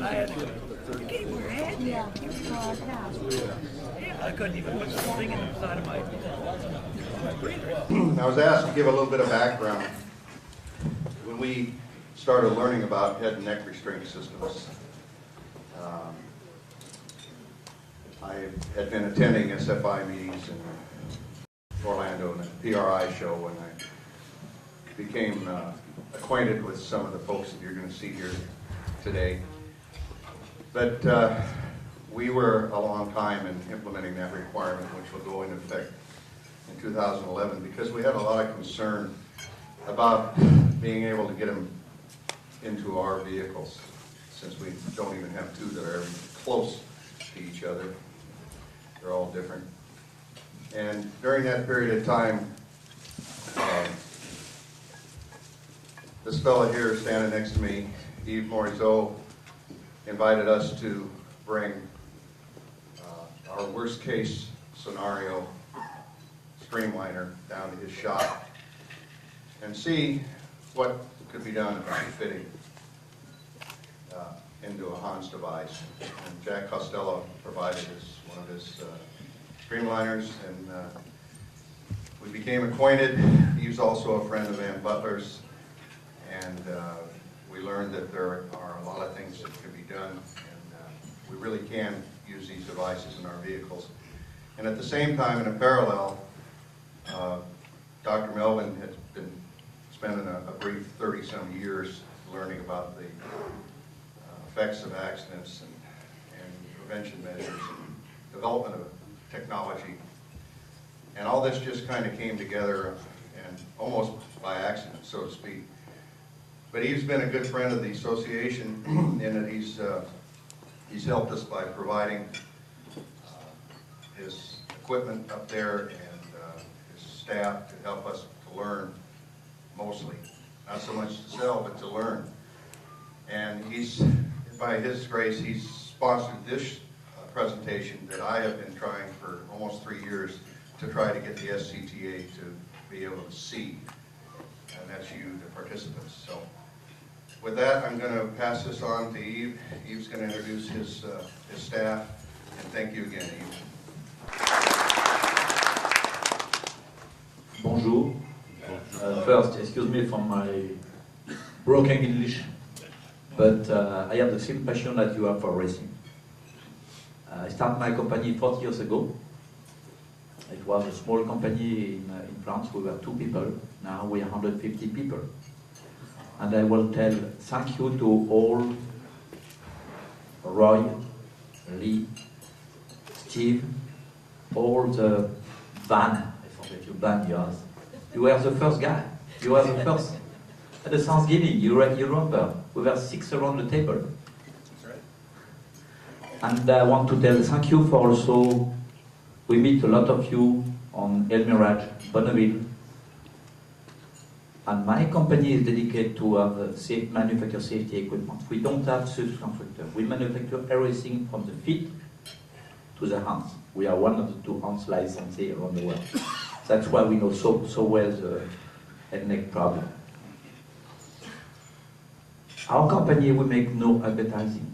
I had to go. You can't wear a hat. Yeah. I couldn't even put the thing in the side of my breather. I was asked to give a little bit of background. When we started learning about head and neck restraint systems, I had been attending SFI meetings in Orlando and a PRI show when I became acquainted with some of the folks that you're going to see here today. But we were a long time in implementing that requirement, which will go into effect in 2011, because we had a lot of concern about being able to get them into our vehicles, since we don't even have two that are even close to each other. They're all different. And during that period of time, this fellow here standing next to me, Yves Morisot, invited us to bring our worst case scenario streamliner down to his shop and see what could be done about fitting into a Hans device. And Jack Costello provided us one of his streamliners, and we became acquainted. He's also a friend of Van Butler's, and we learned that there are a lot of things that can be done, and we really can use these devices in our vehicles. And at the same time, in a parallel, Dr. Melvin had been spending a brief 30-some years learning about the effects of accidents and prevention measures and development of technology. And all this just kind of came together, and almost by accident, so to speak. But he's been a good friend of the association in that he's helped us by providing his equipment up there and his staff to help us to learn, mostly. Not so much to sell, but to learn. And by his grace, he's sponsored this presentation that I have been trying for almost 3 years to try to get the SCTA to be able to see. And that's you, the participants. So with that, I'm going to pass this on to Yves. Yves going to introduce his staff. And thank you again, Yves. Bonjour. First, excuse me for my broken English, but I have the same passion that you have for racing. I started my company 40 years ago. It was a small company in France. We were 2 people. Now we are 150 people. And I will tell thank you to all, Roy, Lee, Steve, all the van. I forget you ban yours. You were the first guy. You were the first. At the Thanksgiving, you remember, we were 6 around the table. That's right. And I want to tell thank you for also, we meet a lot of you on El Mirage, Bonneville. And my company is dedicated to have manufacture safety equipment. We don't have subconstructor. We manufacture everything from the feet to the hands. We are one of the 2 hands licensees around the world. That's why we know so well the head and neck problem. Our company, we make no advertising.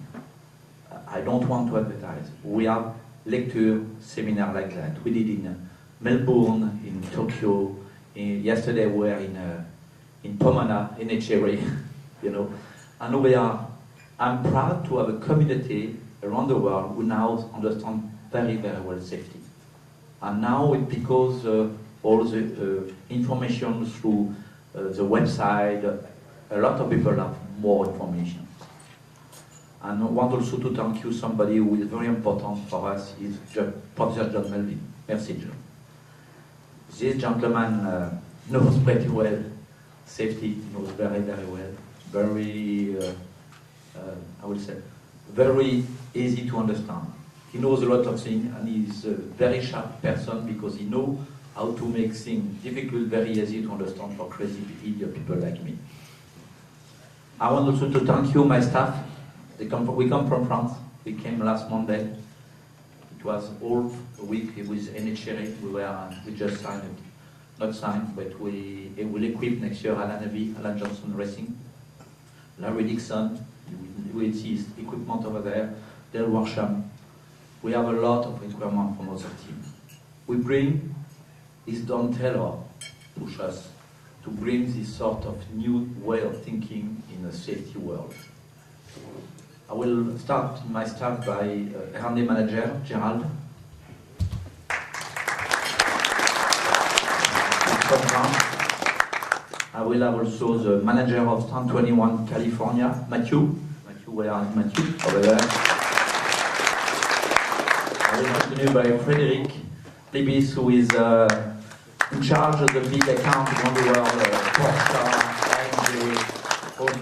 I don't want to advertise. We have lecture, seminar like that. We did in Melbourne, in Tokyo. Yesterday we were in Pomona, in Echeverry, you know. And I'm proud to have a community around the world who now understand very, very well safety. And now it's because all the information through the website, a lot of people have more information. And I want also to thank you, somebody who is very important for us, is Professor John Melvin. Merci, John. This gentleman knows pretty well safety, knows very, very well. Very, I will say, very easy to understand. He knows a lot of things, and he's a very sharp person because he knows how to make things difficult, very easy to understand for crazy idiot people like me. I want also to thank you, my staff. We come from France. We came last Monday. It was all a week with NHRA. We just signed it. Not signed, but we will equip next year Alan Johnson Racing. Larry Dixon, you will see his equipment over there, Dale Warsham. We have a lot of requirements from other teams. We bring this Don Taylor push us to bring this sort of new way of thinking in the safety world. I will start my start by R&D manager, Gerald. I will have also the manager of Stand 21 California, Matthew. Matthew, where is Matthew? Over there. I will continue by Frederick Libis, who is in charge of the big account around the world, Porsche, AMG, all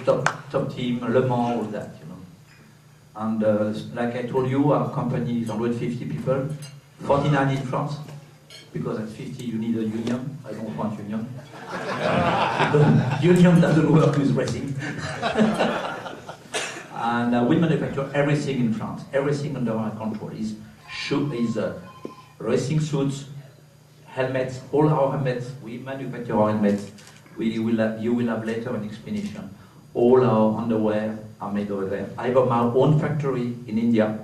top team, Le Mans, all that, you know. And like I told you, our company is 150 people, 49 in France, because at 50 you need a union. I don't want union. Because union doesn't work with racing. And we manufacture everything in France, everything under our control. Is racing suits, helmets, all our helmets. We manufacture our helmets. You will have later an explanation. All our underwear are made over there. I have my own factory in India,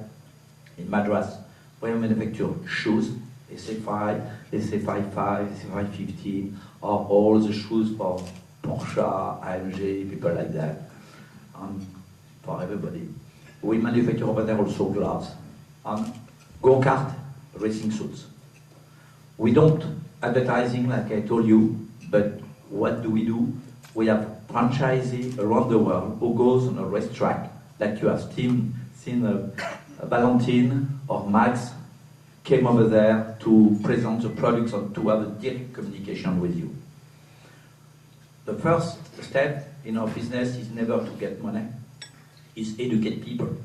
in Madras, where I manufacture shoes, SA5, SA55, SA515, or all the shoes for Porsche, AMG, people like that, and for everybody. We manufacture over there also gloves, and go-kart racing suits. We don't advertising like I told you, but what do? We have franchisees around the world who goes on a racetrack, like you have seen Valentin or Max came over there to present the products and to have a direct communication with you. The first step in our business is never to get money, is educate people.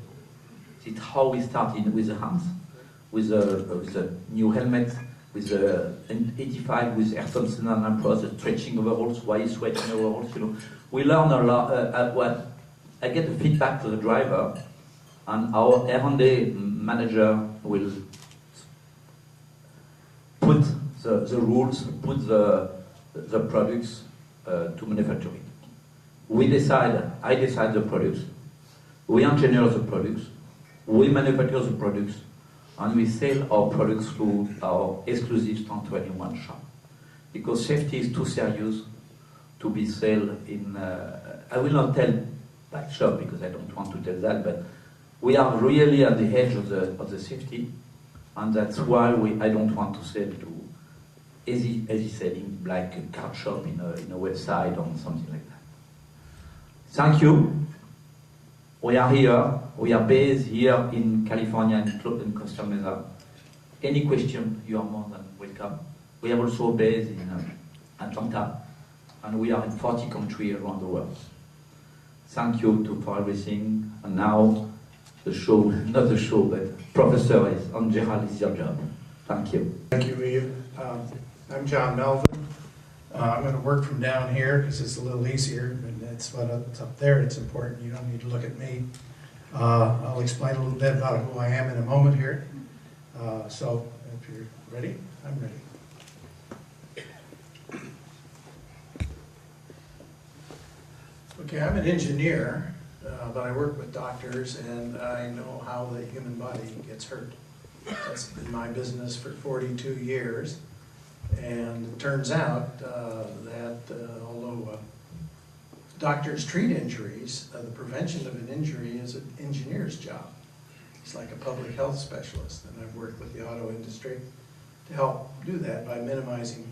It's how we started with the hands, with the new helmet, with the 85, with Ayrton Senna and Pro, the stretching overalls, why is sweating overalls, you know. We learn a lot I get the feedback to the driver, and our R&D manager will put the rules, put the products to manufacturing. I decide the products, we engineer the products, we manufacture the products, and we sell our products through our exclusive Stand 21 shop. Because safety is too serious to be sold in, I will not tell that shop because I don't want to tell that, but we are really at the edge of the safety, and that's why I don't want to sell to easy selling, like a card shop in a website or something like that. Thank you. We are here. We are based here in California in Costa Mesa. Any question, you are more than welcome. We are also based in Atlanta, and we are in 40 countries around the world. Thank you for everything. And now the show, not the show, but Professor is on Gerald, is your job. Thank you. Thank you, Yves. I'm John Melvin. I'm going to work from down here because it's a little easier, and it's what's up there. It's important. You don't need to look at me. I'll explain a little bit about who I am in a moment here. So if you're ready, I'm ready. Okay, I'm an engineer, but I work with doctors, and I know how the human body gets hurt. That's been my business for 42 years. And it turns out that although doctors treat injuries, the prevention of an injury is an engineer's job. It's like a public health specialist, and I've worked with the auto industry to help do that by minimizing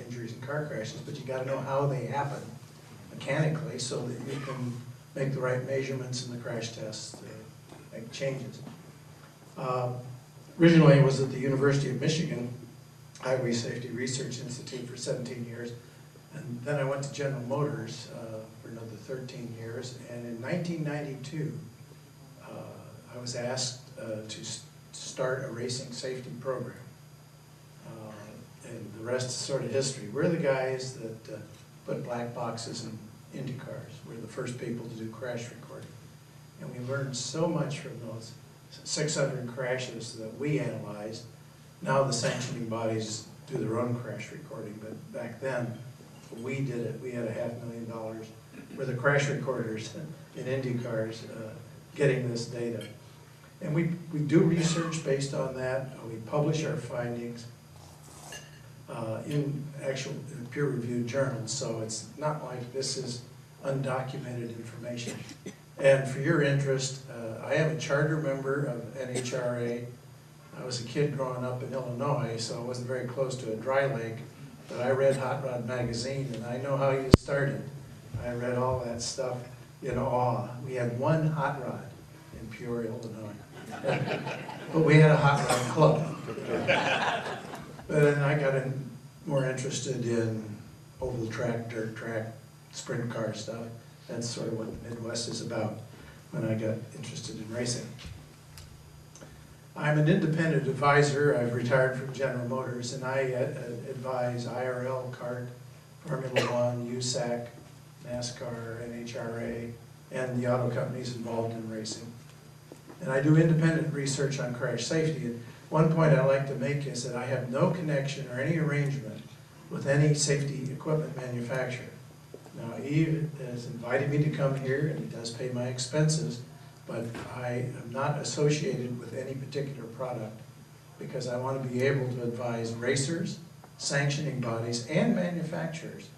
injuries in car crashes, but you got to know how they happen mechanically so that you can make the right measurements in the crash tests to make changes. Originally I was at the University of Michigan Highway Safety Research Institute for 17 years, and then I went to General Motors for another 13 years, and in 1992 I was asked to start a racing safety program, and the rest is sort of history. We're the guys that put black boxes in Indy cars. We're the first people to do crash recording, and we learned so much from those 600 crashes that we analyzed. Now the sanctioning bodies do their own crash recording, but back then we did it. We had $500,000 worth of crash recorders in Indy cars getting this data. And we do research based on that. We publish our findings in actual peer-reviewed journals, so it's not like this is undocumented information. And for your interest, I am a charter member of NHRA. I was a kid growing up in Illinois, so I wasn't very close to a dry lake, but I read Hot Rod magazine, and I know how you started. I read all that stuff in awe. We had one hot rod in Peoria, Illinois, but we had a hot rod club. But then I got more interested in oval track, dirt track, sprint car stuff. That's sort of what the Midwest is about when I got interested in racing. I'm an independent advisor. I've retired from General Motors, and I advise IRL, CART, Formula One, USAC, NASCAR, NHRA, and the auto companies involved in racing. And I do independent research on crash safety. And one point I like to make is that I have no connection or any arrangement with any safety equipment manufacturer. Now, Eve has invited me to come here, and he does pay my expenses, but I am not associated with any particular product because I want to be able to advise racers, sanctioning bodies, and manufacturers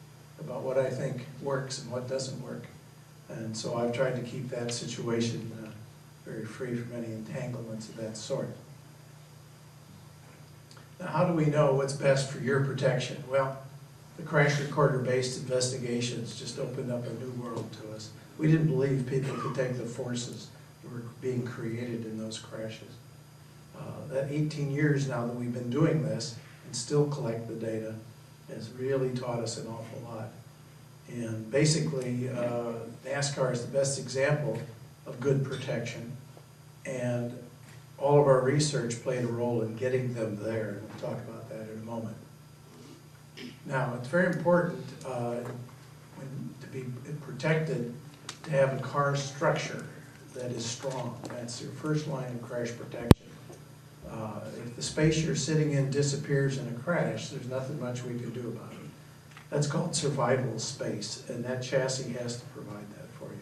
about what I think works and what doesn't work. And so I've tried to keep that situation very free from any entanglements of that sort. Now, how do we know what's best for your protection? Well, the crash recorder-based investigations just opened up a new world to us. We didn't believe people could take the forces that were being created in those crashes. That 18 years now that we've been doing this and still collect the data has really taught us an awful lot. And basically, NASCAR is the best example of good protection, and all of our research played a role in getting them there, and we'll talk about that in a moment. Now, it's very important to be protected to have a car structure that is strong. That's your first line of crash protection. If the space you're sitting in disappears in a crash, there's nothing much we can do about it. That's called survival space, and that chassis has to provide that for you.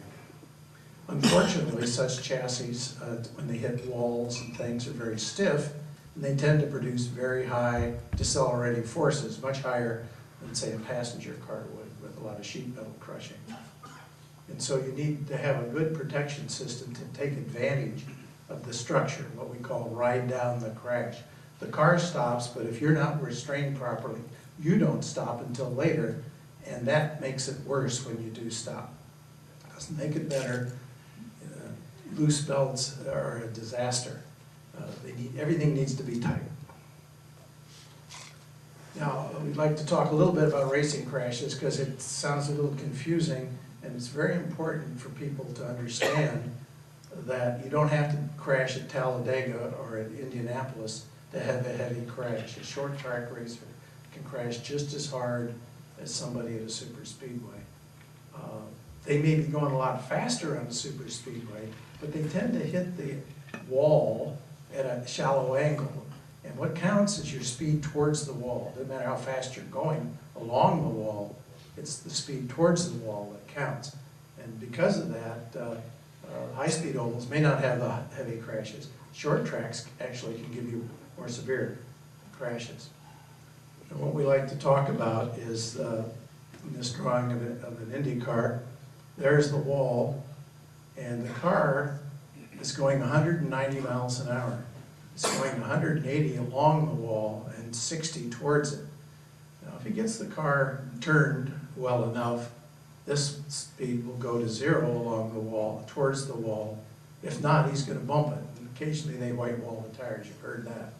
Unfortunately, such chassis, when they hit walls and things, are very stiff, and they tend to produce very high decelerating forces, much higher than, say, a passenger car would, with a lot of sheet metal crushing. And so you need to have a good protection system to take advantage of the structure, what we call ride down the crash. The car stops, but if you're not restrained properly, you don't stop until later, and that makes it worse when you do stop. It doesn't make it better. Loose belts are a disaster. Everything needs to be tight. Now, we'd like to talk a little bit about racing crashes because it sounds a little confusing, and it's very important for people to understand that you don't have to crash at Talladega or at Indianapolis to have a heavy crash. A short track racer can crash just as hard as somebody at a super speedway. They may be going a lot faster on a super speedway, but they tend to hit the wall at a shallow angle. And what counts is your speed towards the wall. Doesn't matter how fast you're going along the wall, it's the speed towards the wall that counts. And because of that, high-speed ovals may not have the heavy crashes. Short tracks actually can give you more severe crashes. And what we like to talk about is in this drawing of an Indy car, there's the wall, and the car is going 190 miles an hour. It's going 180 along the wall and 60 towards it. Now, if he gets the car turned well enough, this speed will go to 0 along the wall, towards the wall. If not, he's going to bump it. And occasionally they white wall the tires, you've heard that.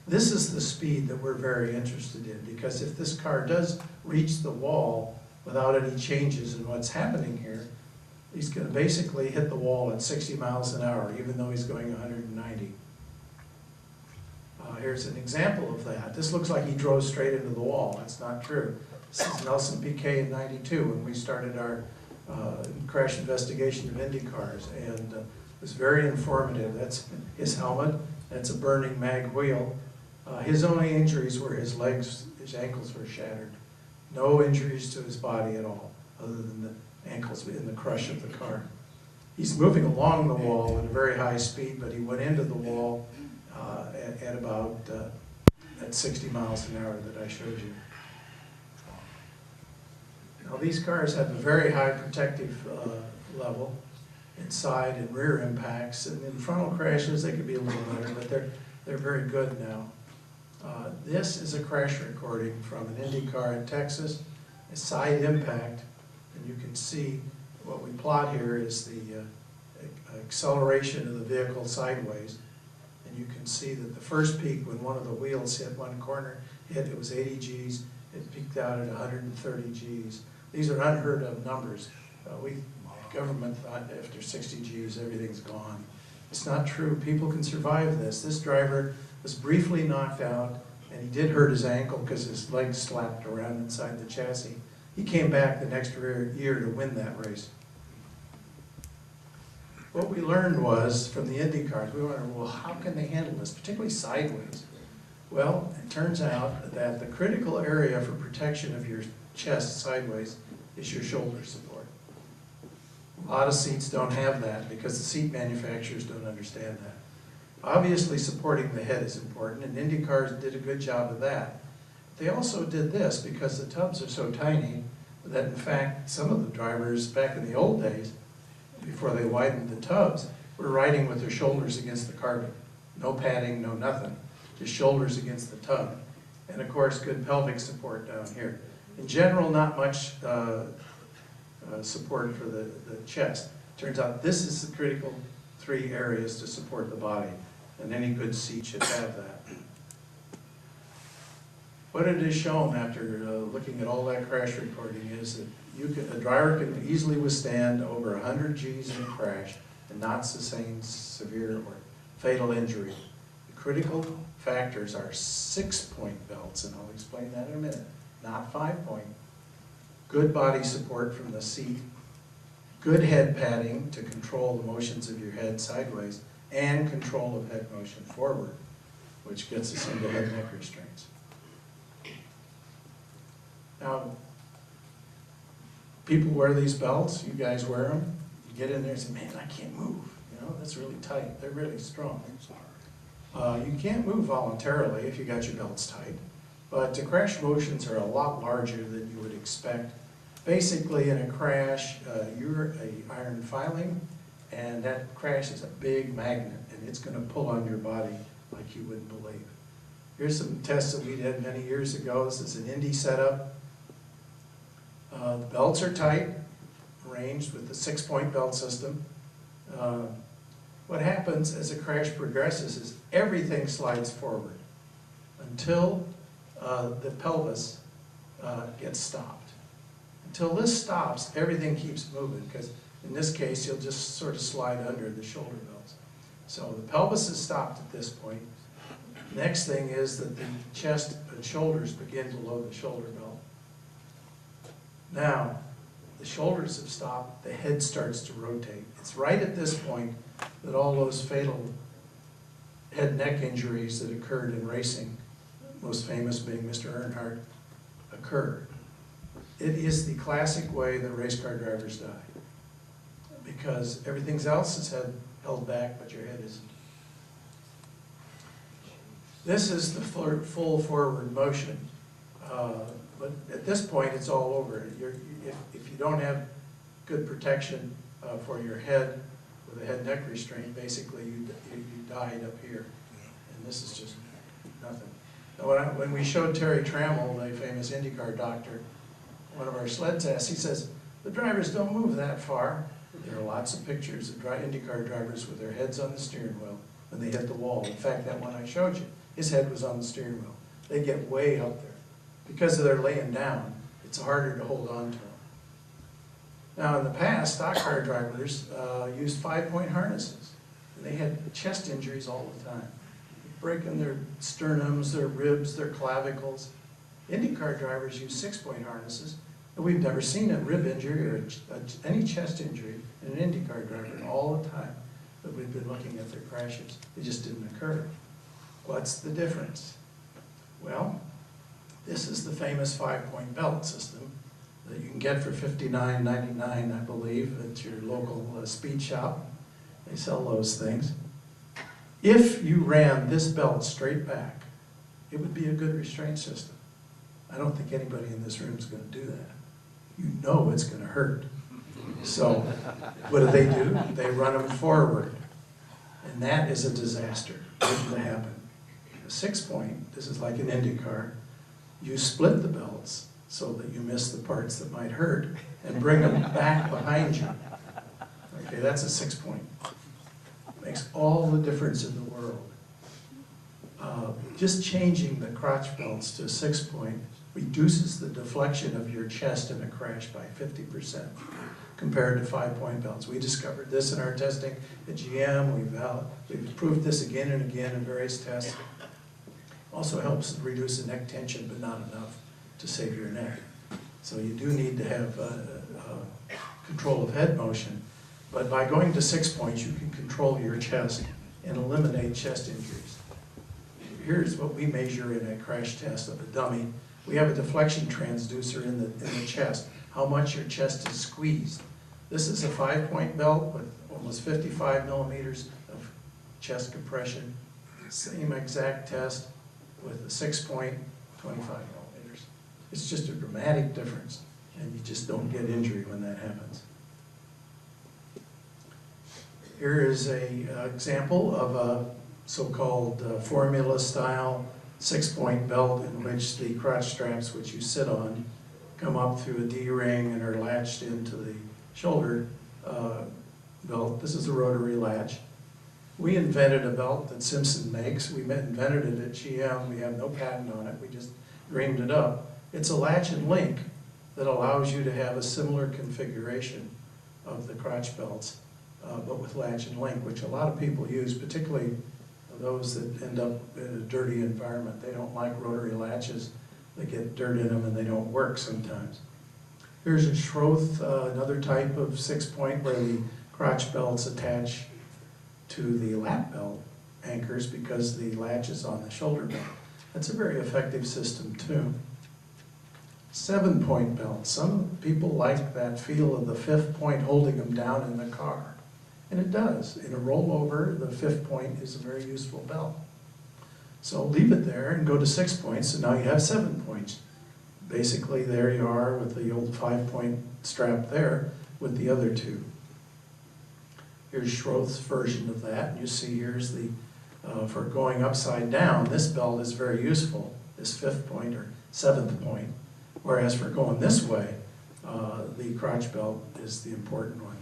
This is the speed that we're very interested in, because if this car does reach the wall without any changes in what's happening here, he's going to basically hit the wall at 60 miles an hour, even though he's going 190. Here's an example of that. This looks like he drove straight into the wall. That's not true. This is Nelson Piquet in '92 when we started our crash investigation of Indy cars, and it was very informative. That's his helmet. That's a burning mag wheel. His only injuries were his legs, his ankles were shattered. No injuries to his body at all, other than the ankles in the crush of the car. He's moving along the wall at a very high speed, but he went into the wall at about at 60 miles an hour that I showed you. Now these cars have a very high protective level in side and rear impacts, and in frontal crashes they could be a little better, but they're very good now. This is a crash recording from an Indy car in Texas, a side impact, and you can see what we plot here is the acceleration of the vehicle sideways, and you can see that the first peak when one of the wheels hit one corner, it was 80 Gs, it peaked out at 130 Gs. These are unheard of numbers. Government thought after 60 Gs everything's gone. It's not true. People can survive this. This driver was briefly knocked out, and he did hurt his ankle because his legs slapped around inside the chassis. He came back the next year to win that race. What we learned was, from the Indy cars, we wondered, well, how can they handle this, particularly sideways? Well, it turns out that the critical area for protection of your chest sideways is your shoulder support. A lot of seats don't have that because the seat manufacturers don't understand that. Obviously, supporting the head is important, and Indy cars did a good job of that. They also did this because the tubs are so tiny that, in fact, some of the drivers back in the old days, before they widened the tubs, were riding with their shoulders against the carpet. No padding, no nothing, just shoulders against the tub. And of course, good pelvic support down here. In general, not much support for the chest. Turns out this is the critical 3 areas to support the body, and any good seat should have that. What it has shown after looking at all that crash recording is that a driver can easily withstand over 100 Gs in a crash and not sustain severe or fatal injury. The critical factors are 6-point belts, and I'll explain that in a minute, not 5-point. Good body support from the seat, good head padding to control the motions of your head sideways, and control of head motion forward, which gets us into head neck restraints. Now, people wear these belts, you guys wear them, you get in there and say, man, I can't move. You know, that's really tight, they're really strong. You can't move voluntarily if you got your belts tight, but the crash motions are a lot larger than you would expect. Basically, in a crash, you're an iron filing, and that crash is a big magnet, and it's going to pull on your body like you wouldn't believe. Here's some tests that we did many years ago. This is an Indy setup. The belts are tight, arranged with the 6-point belt system. What happens as a crash progresses is everything slides forward until the pelvis gets stopped. Until this stops, everything keeps moving, because in this case, you'll just sort of slide under the shoulder belts. So the pelvis is stopped at this point. Next thing is that the chest and shoulders begin below the shoulder belt. Now, the shoulders have stopped, the head starts to rotate. It's right at this point that all those fatal head-neck injuries that occurred in racing, most famous being Mr. Earnhardt, occur. It is the classic way that race car drivers die, because everything else is held back, but your head isn't. This is the full forward motion, but at this point it's all over. If you don't have good protection for your head with a head-neck restraint, basically you died up here, and this is just nothing. Now, when we showed Terry Trammell, the famous IndyCar doctor, one of our sled tests, he says, the drivers don't move that far. There are lots of pictures of IndyCar drivers with their heads on the steering wheel when they hit the wall. In fact, that one I showed you, his head was on the steering wheel. They get way up there. Because of their laying down, it's harder to hold on to them. Now, in the past, stock car drivers used 5-point harnesses, and they had chest injuries all the time, breaking their sternums, their ribs, their clavicles. IndyCar drivers use 6-point harnesses, and we've never seen a rib injury or any chest injury in an IndyCar driver all the time that we've been looking at their crashes. It just didn't occur. What's the difference? Well, This is the famous 5-point belt system that you can get for $59.99, I believe, at your local speed shop. They sell those things. If you ran this belt straight back, it would be a good restraint system. I don't think anybody in this room is going to do that. You know it's going to hurt. So what do? They run them forward. And that is a disaster waiting to happen. A 6-point, this is like an Indy car. You split the belts so that you miss the parts that might hurt and bring them back behind you. Okay, that's a 6-point. Makes all the difference in the world. Just changing the crotch belts to a 6-point reduces the deflection of your chest in a crash by 50% compared to 5-point belts. We discovered this in our testing at GM. We've proved this again and again in various tests. Also helps reduce the neck tension, but not enough to save your neck. So you do need to have control of head motion. But by going to 6 points, you can control your chest and eliminate chest injuries. Here's what we measure in a crash test of a dummy. We have a deflection transducer in the chest, how much your chest is squeezed. This is a 5-point belt with almost 55 millimeters of chest compression. Same exact test with a 6-point, 25 millimeters. It's just a dramatic difference, and you just don't get injury when that happens. Here is an example of a so-called formula-style 6-point belt in which the crotch straps, which you sit on, come up through a D-ring and are latched into the shoulder belt. This is a rotary latch. We invented a belt that Simpson makes. We invented it at GM. We have no patent on it. We just dreamed it up. It's a latch and link that allows you to have a similar configuration of the crotch belts, but with latch and link, which a lot of people use, particularly those that end up in a dirty environment. They don't like rotary latches. They get dirt in them and they don't work sometimes. Here's a Schroth, another type of 6-point where the crotch belts attach to the lap belt anchors because the latch is on the shoulder belt. That's a very effective system too. 7-point belts. Some people like that feel of the 5th point holding them down in the car. And it does. In a rollover, the 5th point is a very useful belt. So leave it there and go to 6 points, and now you have 7 points. Basically, there you are with the old 5-point strap there with the other 2. Here's Schroth's version of that. And you see here's the, for going upside down, this belt is very useful, this 5th point or 7th point. Whereas for going this way, the crotch belt is the important one.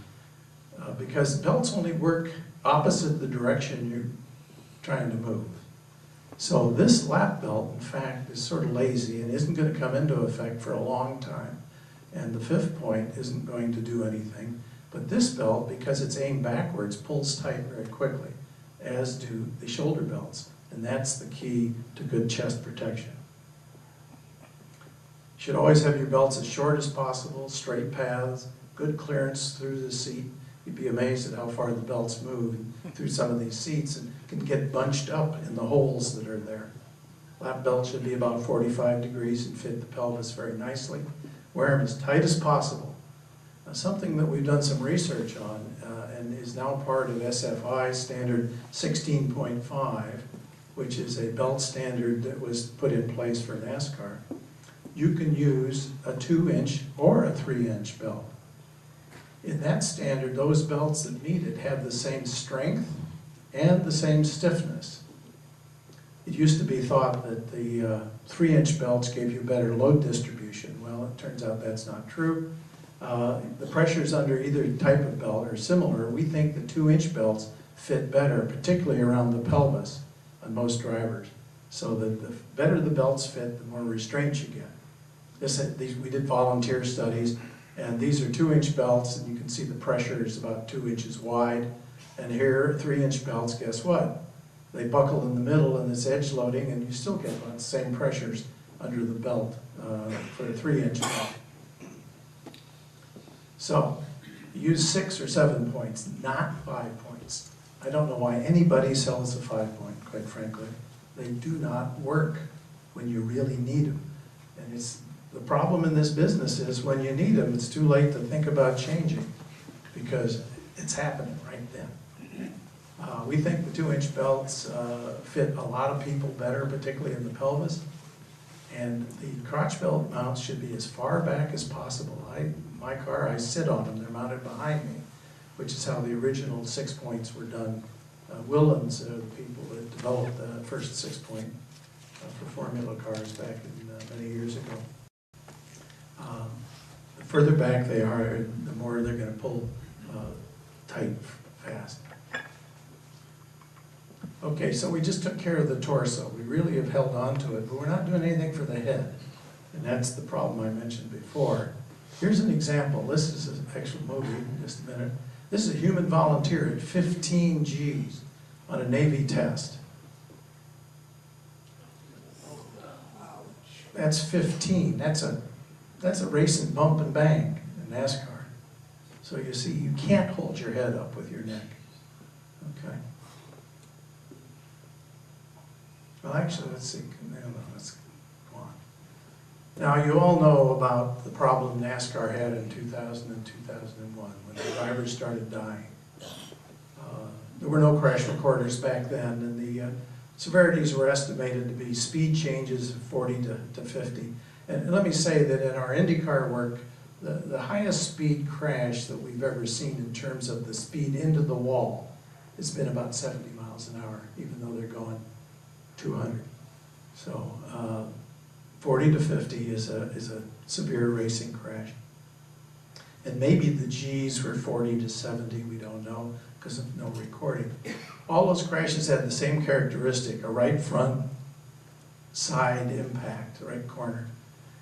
Because belts only work opposite the direction you're trying to move. So this lap belt, in fact, is sort of lazy and isn't going to come into effect for a long time. And the 5th point isn't going to do anything. But this belt, because it's aimed backwards, pulls tight very quickly, as do the shoulder belts. And that's the key to good chest protection. You should always have your belts as short as possible, straight paths, good clearance through the seat. You'd be amazed at how far the belts move through some of these seats and can get bunched up in the holes that are there. Lap belt should be about 45 degrees and fit the pelvis very nicely. Wear them as tight as possible. Something that we've done some research on and is now part of SFI standard 16.5, which is a belt standard that was put in place for NASCAR. You can use a 2-inch or a 3-inch belt. In that standard, those belts that meet it have the same strength and the same stiffness. It used to be thought that the 3-inch belts gave you better load distribution. Well, it turns out that's not true. The pressures under either type of belt are similar. We think the 2-inch belts fit better, particularly around the pelvis on most drivers. So that the better the belts fit, the more restraint you get. We did volunteer studies. And these are 2-inch belts, and you can see the pressure is about 2 inches wide. And here, 3-inch belts, guess what? They buckle in the middle and it's edge loading, and you still get about the same pressures under the belt for a 3-inch belt. So, use 6 or 7 points, not 5 points. I don't know why anybody sells a 5-point, quite frankly. They do not work when you really need them. And the problem in this business is when you need them, it's too late to think about changing because it's happening right then. We think the 2-inch belts fit a lot of people better, particularly in the pelvis. And the crotch belt mounts should be as far back as possible. My car, I sit on them. They're mounted behind me, which is how the original 6-points were done. Willans are the people that developed the first 6-point for formula cars back in many years ago. The further back they are, the more they're going to pull tight fast. Okay, so we just took care of the torso. We really have held on to it, but we're not doing anything for the head. And that's the problem I mentioned before. Here's an example. This is an actual movie, in just a minute. This is a human volunteer at 15 Gs on a Navy test. That's 15. That's a race and bump and bang in NASCAR. So you see, you can't hold your head up with your neck. Okay. Well, actually, let's see. No, let's go on. Now, you all know about the problem NASCAR had in 2000 and 2001 when the drivers started dying. There were no crash recorders back then, and the severities were estimated to be speed changes of 40 to 50. And let me say that in our IndyCar work, the highest speed crash that we've ever seen in terms of the speed into the wall has been about 70 miles an hour, even though they're going 200. So 40 to 50 is a severe racing crash. And maybe the Gs were 40 to 70, we don't know, because of no recording. All those crashes had the same characteristic, a right front side impact, right corner,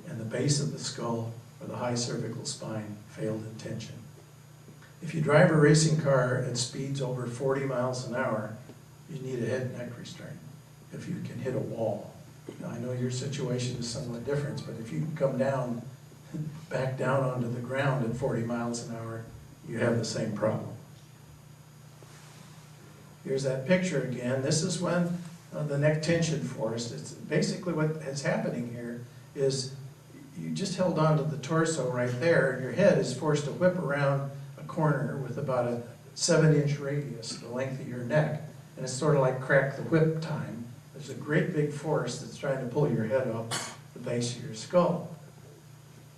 and the base of the skull or the high cervical spine failed in tension. If you drive a racing car at speeds over 40 miles an hour, you need a head and neck restraint if you can hit a wall. Now, I know your situation is somewhat different, but if you can come down, back down onto the ground at 40 miles an hour, you have the same problem. Here's that picture again. This is when the neck tension force, it's basically what is happening here is you just held on to the torso right there, and your head is forced to whip around a corner with about a 7-inch radius, the length of your neck. And it's sort of like crack the whip time. There's a great big force that's trying to pull your head up the base of your skull.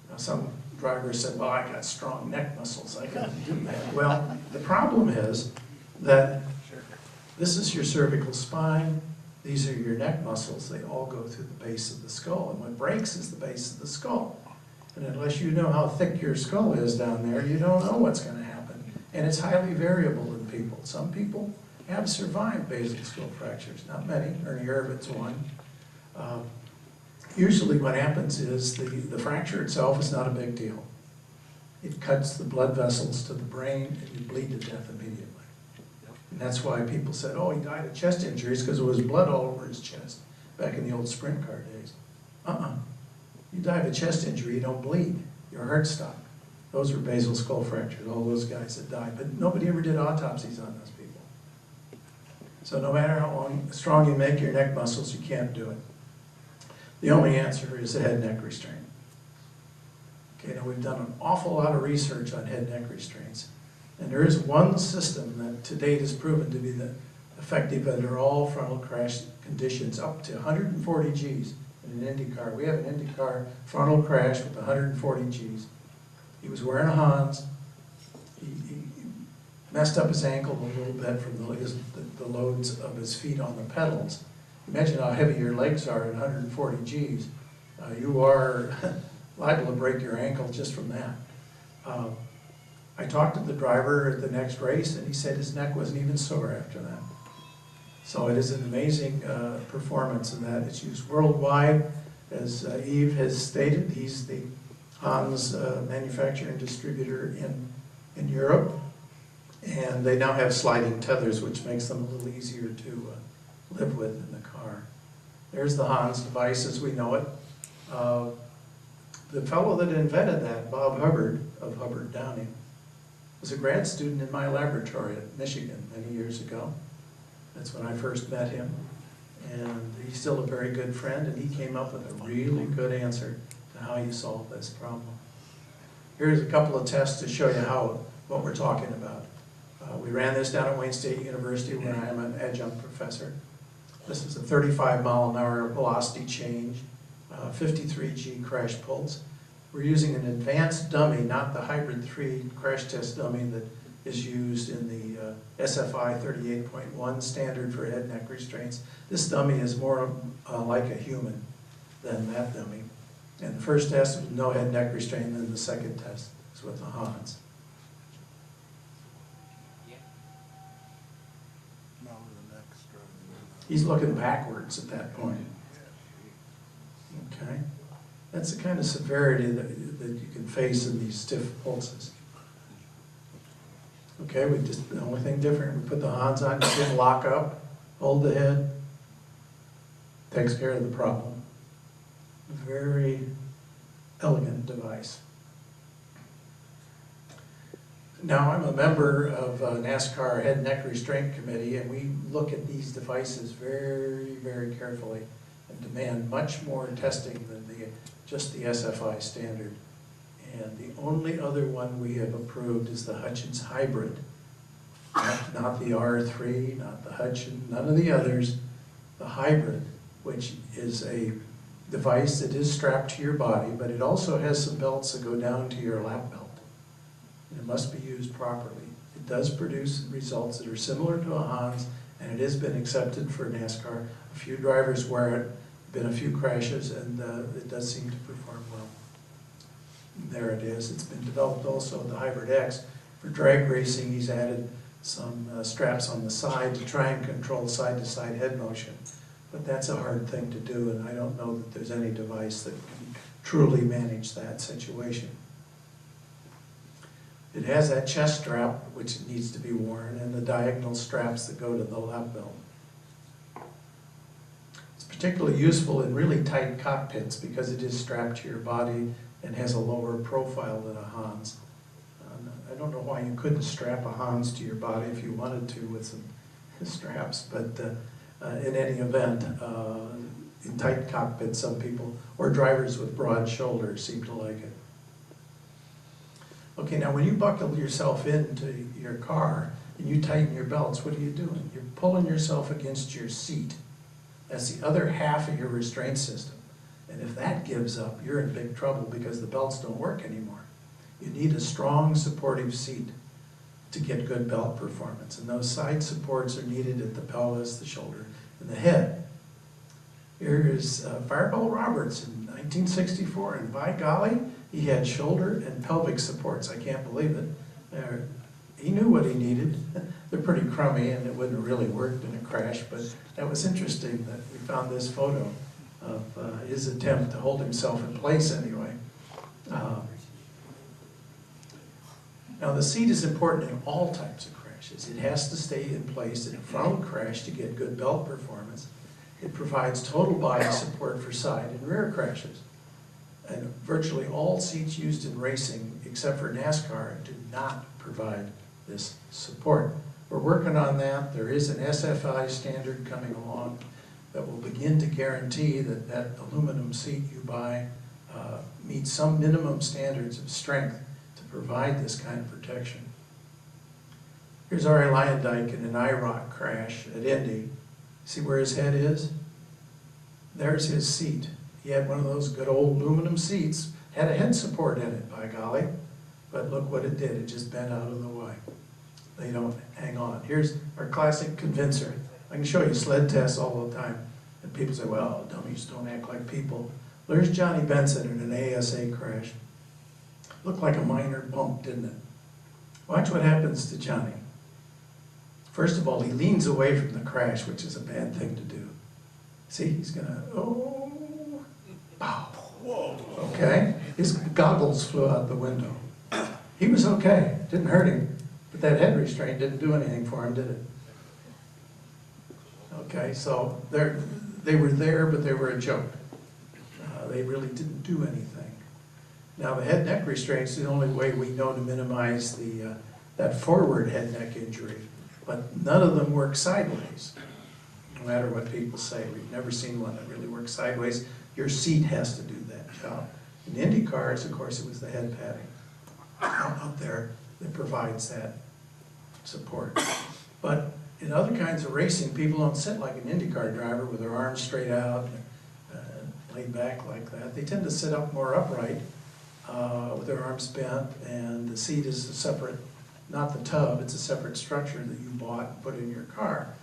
Now, some drivers said, well, I got strong neck muscles, I can do that. Well, the problem is that this is your cervical spine, these are your neck muscles, they all go through the base of the skull, and what breaks is the base of the skull. And unless you know how thick your skull is down there, you don't know what's going to happen. And it's highly variable in people. Some people have survived basal skull fractures, not many. Ernie Irvin's one. Usually what happens is the fracture itself is not a big deal. It cuts the blood vessels to the brain and you bleed to death immediately. And that's why people said, oh, he died of chest injuries because there was blood all over his chest back in the old sprint car days. You die of a chest injury, you don't bleed. Your heart stopped. Those were basal skull fractures, all those guys that died. But nobody ever did autopsies on those people. So no matter how strong you make your neck muscles, you can't do it. The only answer is a head neck restraint. Okay, now we've done an awful lot of research on head neck restraints. And there is one system that to date has proven to be effective under all frontal crash conditions up to 140 Gs in an Indy car. We have an Indy car frontal crash with 140 Gs. He was wearing a Hans. He messed up his ankle a little bit from the loads of his feet on the pedals. Imagine how heavy your legs are at 140 Gs. You are liable to break your ankle just from that. I talked to the driver at the next race, and he said his neck wasn't even sore after that. So it is an amazing performance in that. It's used worldwide. As Yves has stated, he's the Hans manufacturer and distributor in Europe. And they now have sliding tethers, which makes them a little easier to live with in the car. There's the Hans device as we know it. The fellow that invented that, Bob Hubbard of Hubbard Downing, was a grad student in my laboratory at Michigan many years ago. That's when I first met him. And he's still a very good friend, and he came up with a really good answer to how you solve this problem. Here's a couple of tests to show you what we're talking about. We ran this down at Wayne State University where I am an adjunct professor. This is a 35-mile-an-hour velocity change, 53G crash pulse. We're using an advanced dummy, not the Hybrid 3 crash test dummy that is used in the SFI 38.1 standard for head neck restraints. This dummy is more like a human than that dummy. And the first test was no head neck restraint, and then the second test was with the Hans. He's looking backwards at that point. Okay? That's the kind of severity that you can face in these stiff pulses. Okay, the only thing different, we put the Hans on, you can lock up, hold the head, takes care of the problem. Very elegant device. Now, I'm a member of NASCAR Head Neck Restraint Committee, and we look at these devices very, very carefully and demand much more testing than just the SFI standard. And the only other one we have approved is the Hutchins Hybrid. Not the R3, not the Hutchins, none of the others. The Hybrid, which is a device that is strapped to your body, but it also has some belts that go down to your lap belt. And it must be used properly. It does produce results that are similar to a Hans, and it has been accepted for NASCAR. A few drivers wear it, been a few crashes, and it does seem to perform well. There it is. It's been developed also, the Hybrid X. For drag racing, he's added some straps on the side to try and control side-to-side head motion. But that's a hard thing to do, and I don't know that there's any device that can truly manage that situation. It has that chest strap, which needs to be worn, and the diagonal straps that go to the lap belt. It's particularly useful in really tight cockpits because it is strapped to your body and has a lower profile than a Hans. I don't know why you couldn't strap a Hans to your body if you wanted to with some straps, but in any event, in tight cockpits, some people, or drivers with broad shoulders, seem to like it. Okay, now when you buckle yourself into your car and you tighten your belts, what are you doing? You're pulling yourself against your seat. That's the other half of your restraint system. And if that gives up, you're in big trouble because the belts don't work anymore. You need a strong supportive seat to get good belt performance. And those side supports are needed at the pelvis, the shoulder, and the head. Here is Fireball Roberts in 1964, and by golly, he had shoulder and pelvic supports. I can't believe it. He knew what he needed. They're pretty crummy, and it wouldn't have really worked in a crash, but that was interesting that we found this photo of his attempt to hold himself in place anyway. Now, the seat is important in all types of crashes. It has to stay in place in a frontal crash to get good belt performance. It provides total body support for side and rear crashes. And virtually all seats used in racing, except for NASCAR, do not provide this support. We're working on that. There is an SFI standard coming along that will begin to guarantee that that aluminum seat you buy meets some minimum standards of strength to provide this kind of protection. Here's Ari Lyondike in an IROC crash at Indy. See where his head is? There's his seat. He had one of those good old aluminum seats, had a head support in it, by golly, but look what it did. It just bent out of the way. They don't hang on. Here's our classic convincer. I can show you sled tests all the time, and people say, well, dummies don't act like people. There's Johnny Benson in an ASA crash. Looked like a minor bump, didn't it? Watch what happens to Johnny. First of all, he leans away from the crash, which is a bad thing to do. See, he's gonna, oh, pow. Whoa. Okay, his goggles flew out the window. He was okay, didn't hurt him, but that head restraint didn't do anything for him, did it? Okay, so they were there, but they were a joke. They really didn't do anything. Now, the head neck restraint is the only way we know to minimize that forward head neck injury, but none of them work sideways. no matter what people say. We've never seen one that really works sideways. Your seat has to do that job. In Indy cars, of course, it was the head padding out there that provides that support. But in other kinds of racing, people don't sit like an IndyCar driver with their arms straight out, laid back like that. They tend to sit up more upright with their arms bent, and the seat is a separate, not the tub, it's a separate structure that you bought and put in your car.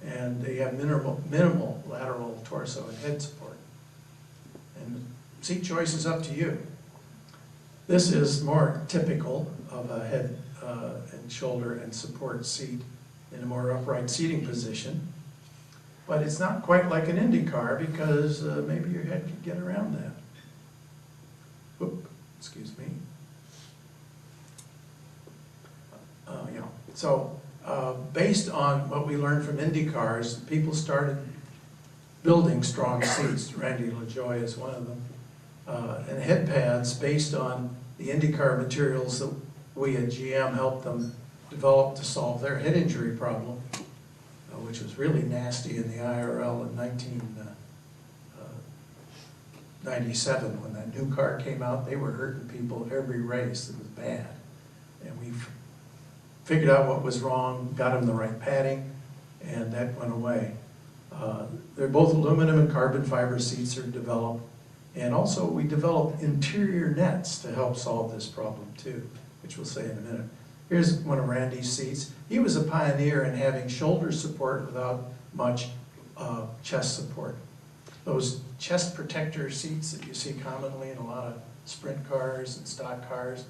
And they have minimal lateral torso and head support. And seat choice is up to you. This is more typical of a head and shoulder and support seat in a more upright seating position. But it's not quite like an Indy car because maybe your head could get around that. Whoop, excuse me. Yeah. So based on what we learned from Indy cars, people started building strong seats. Randy LaJoie is one of them. And head pads based on the IndyCar materials that we at GM helped them develop to solve their head injury problem, which was really nasty in the IRL in 1997 when that new car came out. They were hurting people every race. It was bad. And we figured out what was wrong, got them the right padding, and that went away. They're both aluminum and carbon fiber seats are developed. And also we developed interior nets to help solve this problem too, which we'll say in a minute. Here's one of Randy's seats. He was a pioneer in having shoulder support without much chest support. Those chest protector seats that you see commonly in a lot of sprint cars and stock cars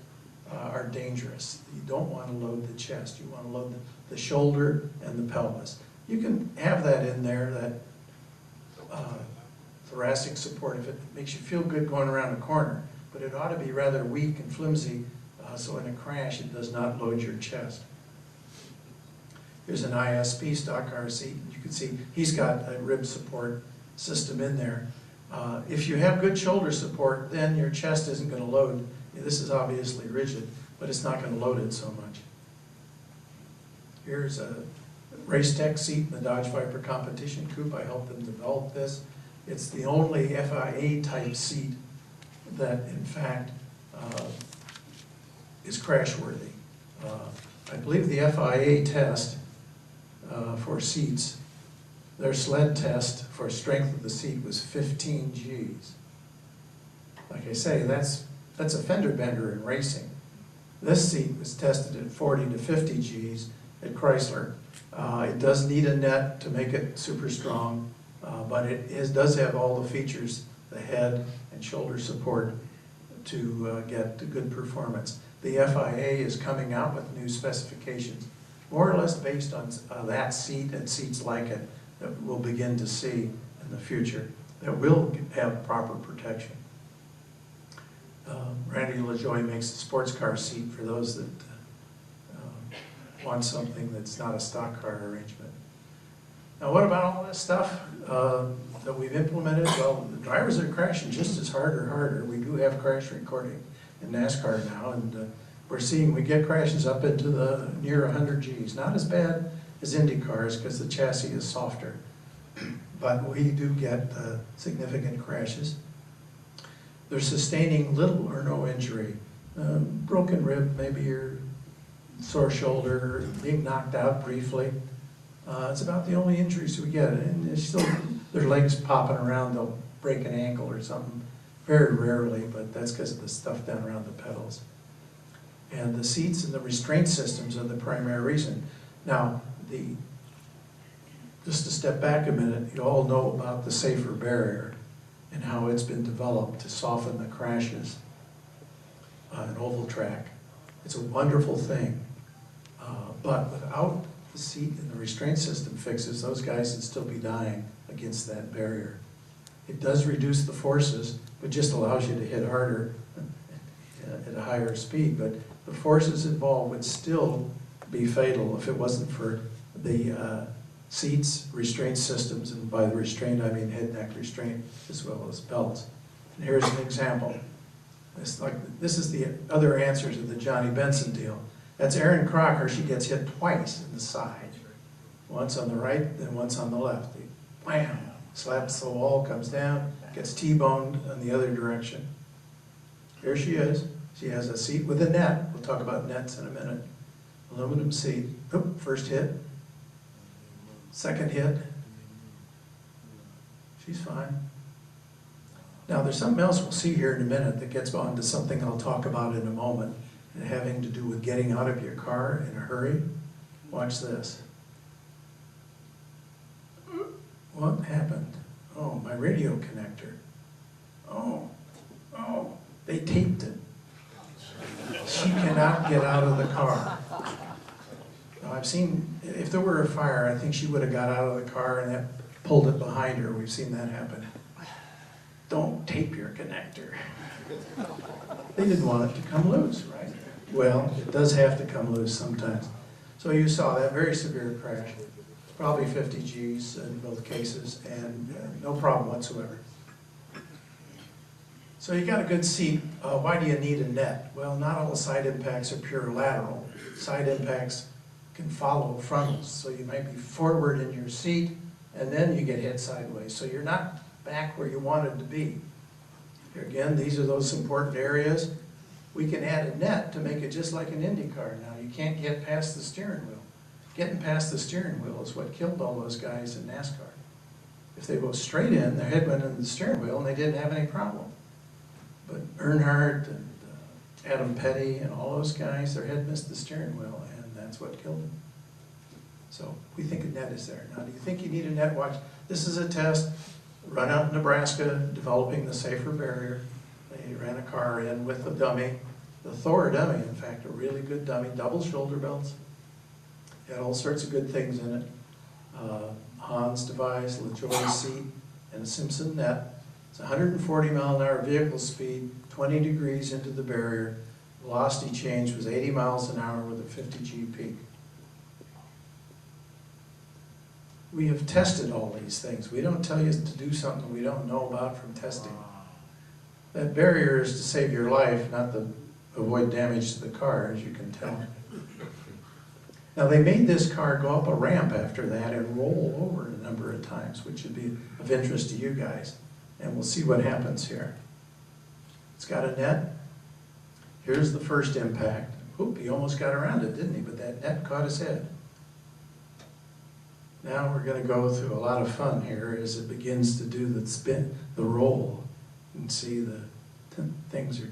are dangerous. You don't want to load the chest. You want to load the shoulder and the pelvis. You can have that in there, that thoracic support, if it makes you feel good going around a corner, but it ought to be rather weak and flimsy so in a crash it does not load your chest. Here's an ISP stock car seat. You can see he's got a rib support system in there. If you have good shoulder support, then your chest isn't going to load. This is obviously rigid, but it's not going to load it so much. Here's a Race Tech seat in the Dodge Viper competition coupe. I helped them develop this. It's the only FIA type seat that in fact is crash worthy. I believe the FIA test for seats, their sled test for strength of the seat was 15 Gs. Like I say, that's a fender bender in racing. This seat was tested at 40 to 50 Gs at Chrysler. It does need a net to make it super strong, but does have all the features, the head and shoulder support to get a good performance. The FIA is coming out with new specifications, more or less based on that seat and seats like it that we'll begin to see in the future that will have proper protection. Randy LaJoie makes a sports car seat for those that want something that's not a stock car arrangement. Now what about all this stuff that we've implemented? Well, the drivers are crashing just as hard or harder. We do have crash recording in NASCAR now, and we're seeing we get crashes up into the near 100 Gs. Not as bad as Indy cars because the chassis is softer, but we do get significant crashes. They're sustaining little or no injury. Broken rib, maybe your sore shoulder, being knocked out briefly. It's about the only injuries we get. And there's still their legs popping around, they'll break an ankle or something. Very rarely, but that's because of the stuff down around the pedals. And the seats and the restraint systems are the primary reason. Now, just to step back a minute, you all know about the safer barrier and how it's been developed to soften the crashes on an oval track. It's a wonderful thing, but without the seat and the restraint system fixes, those guys would still be dying against that barrier. It does reduce the forces, but just allows you to hit harder at a higher speed, but the forces involved would still be fatal if it wasn't for the seats, restraint systems, and by the restraint I mean head neck restraint as well as belts. And here's an example. This is the other answer to the Johnny Benson deal. That's Erin Crocker. She gets hit twice in the side. Once on the right, then once on the left. wham, slaps the wall, comes down, gets T-boned on the other direction. Here she is. She has a seat with a net. We'll talk about nets in a minute. Aluminum seat. Oop, first hit. Second hit. She's fine. Now there's something else we'll see here in a minute that gets on to something I'll talk about in a moment, having to do with getting out of your car in a hurry. Watch this. What happened? Oh, my radio connector. Oh, they taped it. She cannot get out of the car. Now I've seen, if there were a fire, I think she would have got out of the car and that pulled it behind her. We've seen that happen. Don't tape your connector. They didn't want it to come loose, right? Well, it does have to come loose sometimes. So you saw that very severe crash. Probably 50 G's in both cases, and no problem whatsoever. So you got a good seat. Why do you need a net? Well, not all side impacts are pure lateral. Side impacts can follow frontals. So you might be forward in your seat, and then you get hit sideways. So you're not back where you wanted to be. Here again, these are those important areas. We can add a net to make it just like an Indy car. Now, you can't get past the steering wheel. Getting past the steering wheel is what killed all those guys in NASCAR. If they go straight in, their head went into the steering wheel and they didn't have any problem. But Earnhardt and Adam Petty and all those guys, their head missed the steering wheel, and that's what killed them. So we think a net is there. Now, do you think you need a net? Watch. This is a test run out in Nebraska, developing the safer barrier. They ran a car in with a dummy, the Thor dummy, in fact, a really good dummy, double shoulder belts. Had all sorts of good things in it. Hans device, LaJoy seat, and a Simpson net. It's 140 mile an hour vehicle speed, 20 degrees into the barrier. Velocity change was 80 miles an hour with a 50 G peak. We have tested all these things. We don't tell you to do something we don't know about from testing. That barrier is to save your life, not to avoid damage to the car, as you can tell. Now they made this car go up a ramp after that and roll over a number of times, which should be of interest to you guys. And we'll see what happens here. It's got a net. Here's the first impact. Oop, he almost got around it, didn't he? But that net caught his head. Now we're going to go through a lot of fun here as it begins to do the spin, the roll. And see the things are,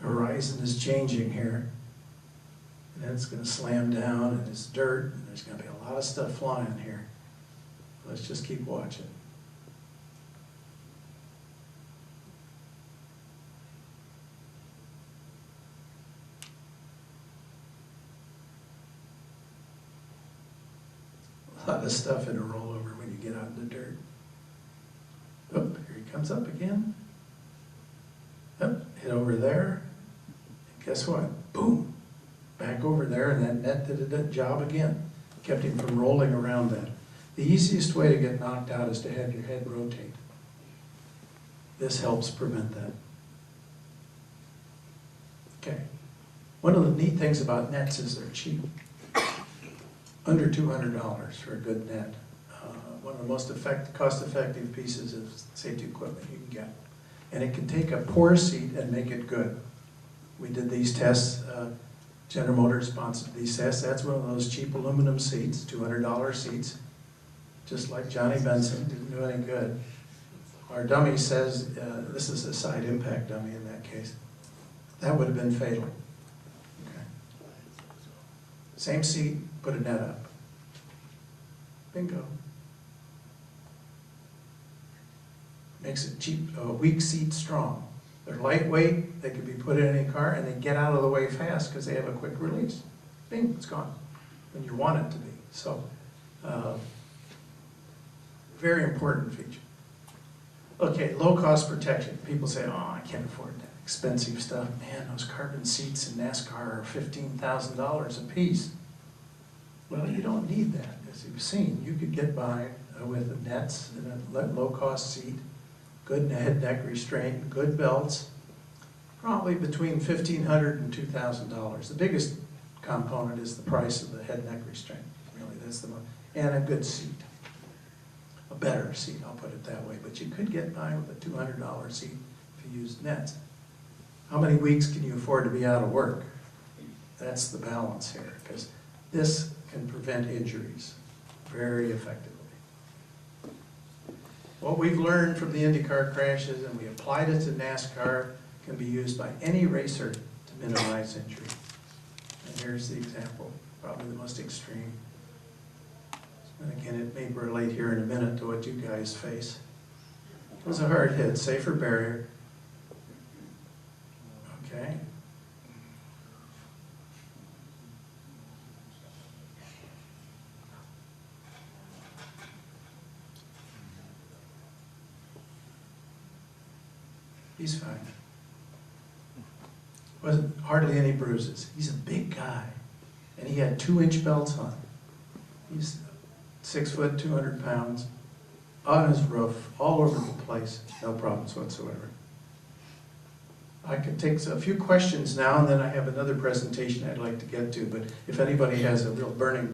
horizon is changing here. And then it's going to slam down and it's dirt and there's going to be a lot of stuff flying here. Let's just keep watching. A lot of stuff in a rollover when you get out in the dirt. Oh, here he comes up again. Yep, hit over there. And guess what? Boom. Back over there, and that net did that job again. Kept him from rolling around that. The easiest way to get knocked out is to have your head rotate. This helps prevent that. Okay. One of the neat things about nets is they're cheap. Under $200 for a good net. One of the most cost-effective pieces of safety equipment you can get. And it can take a poor seat and make it good. We did these tests. General Motors sponsored these tests. That's one of those cheap aluminum seats, $200 seats. Just like Johnny Benson, didn't do any good. Our dummy says, this is a side impact dummy in that case. That would have been fatal. Okay. Same seat, put a net up. Bingo. Makes a cheap, weak seat strong. They're lightweight, they can be put in any car, and they get out of the way fast because they have a quick release. Bing, it's gone when you want it to be. So, very important feature. Okay, low cost protection. People say, oh, I can't afford that expensive stuff. Man, those carbon seats in NASCAR are $15,000 a piece. Well, you don't need that. As you've seen, you could get by with the nets and a low cost seat, good head neck restraint, good belts, probably between $1,500 and $2,000. The biggest component is the price of the head neck restraint. Really, that's the most, and a good seat. a better seat, I'll put it that way, but you could get by with a $200 seat if you used nets. How many weeks can you afford to be out of work? That's the balance here, because this can prevent injuries very effectively. What we've learned from the IndyCar crashes, and we applied it to NASCAR, can be used by any racer to minimize injury. And here's the example, probably the most extreme. And again, it may relate here in a minute to what you guys face. It was a hard hit, safer barrier. Okay. He's fine. Wasn't hardly any bruises. He's a big guy, and he had 2-inch belts on. He's 6 foot, 200 pounds, on his roof, all over the place, no problems whatsoever. I can take a few questions now, and then I have another presentation I'd like to get to, but if anybody has a real burning